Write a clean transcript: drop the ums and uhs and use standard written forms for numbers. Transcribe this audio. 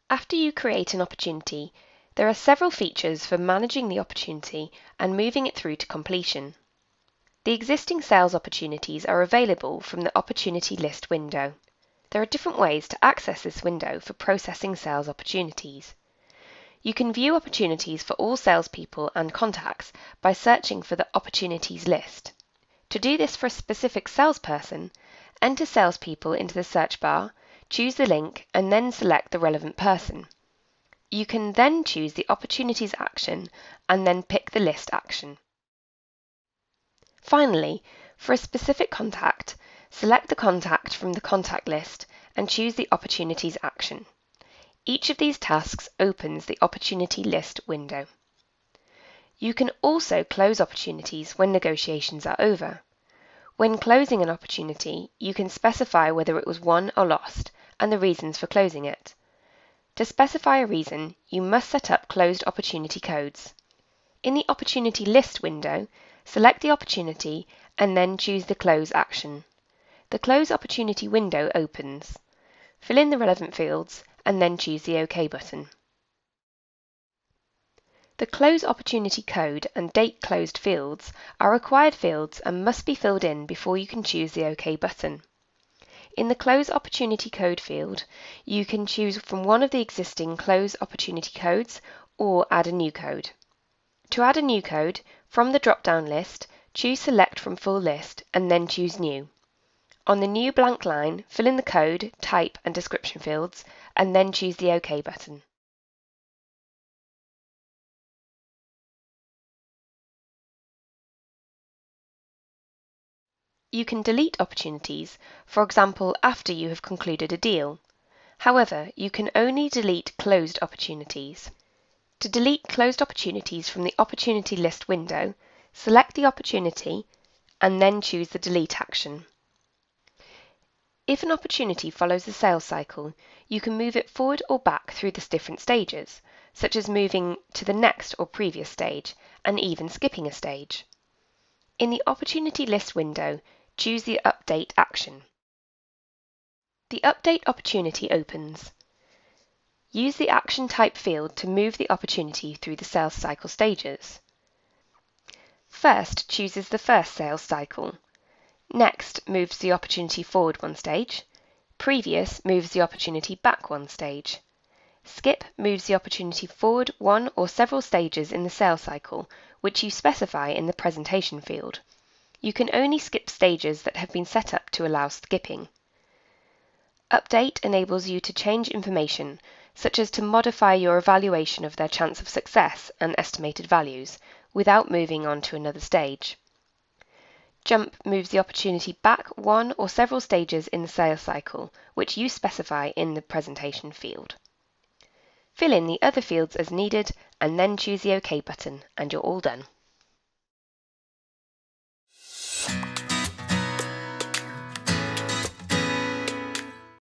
After you create an opportunity, there are several features for managing the opportunity and moving it through to completion. The existing sales opportunities are available from the Opportunity List window. There are different ways to access this window for processing sales opportunities. You can view opportunities for all salespeople and contacts by searching for the Opportunities list. To do this for a specific salesperson, enter salespeople into the search bar, choose the link, and then select the relevant person. You can then choose the Opportunities action and then pick the List action. Finally, for a specific contact, select the contact from the contact list and choose the Opportunities action. Each of these tasks opens the Opportunity List window. You can also close opportunities when negotiations are over. When closing an opportunity, you can specify whether it was won or lost and the reasons for closing it. To specify a reason, you must set up closed opportunity codes. In the Opportunity List window, select the opportunity and then choose the Close action. The Close Opportunity window opens. Fill in the relevant fields and then choose the OK button. The Close Opportunity Code and Date Closed fields are required fields and must be filled in before you can choose the OK button. In the Close Opportunity Code field, you can choose from one of the existing Close Opportunity codes or add a new code. To add a new code, from the drop-down list, choose Select from Full List and then choose New. On the new blank line, fill in the code, type and description fields and then choose the OK button. You can delete opportunities, for example after you have concluded a deal. However, you can only delete closed opportunities. To delete closed opportunities from the Opportunity List window, select the opportunity and then choose the Delete action. If an opportunity follows the sales cycle, you can move it forward or back through the different stages, such as moving to the next or previous stage, and even skipping a stage. In the Opportunity List window, choose the Update action. The Update opportunity opens. Use the Action Type field to move the opportunity through the sales cycle stages. First chooses the first sales cycle. Next moves the opportunity forward one stage. Previous moves the opportunity back one stage. Skip moves the opportunity forward one or several stages in the sales cycle, which you specify in the Presentation field. You can only skip stages that have been set up to allow skipping. Update enables you to change information, such as to modify your evaluation of their chance of success and estimated values, without moving on to another stage. Jump moves the opportunity back one or several stages in the sales cycle, which you specify in the Presentation field. Fill in the other fields as needed and then choose the OK button and you're all done.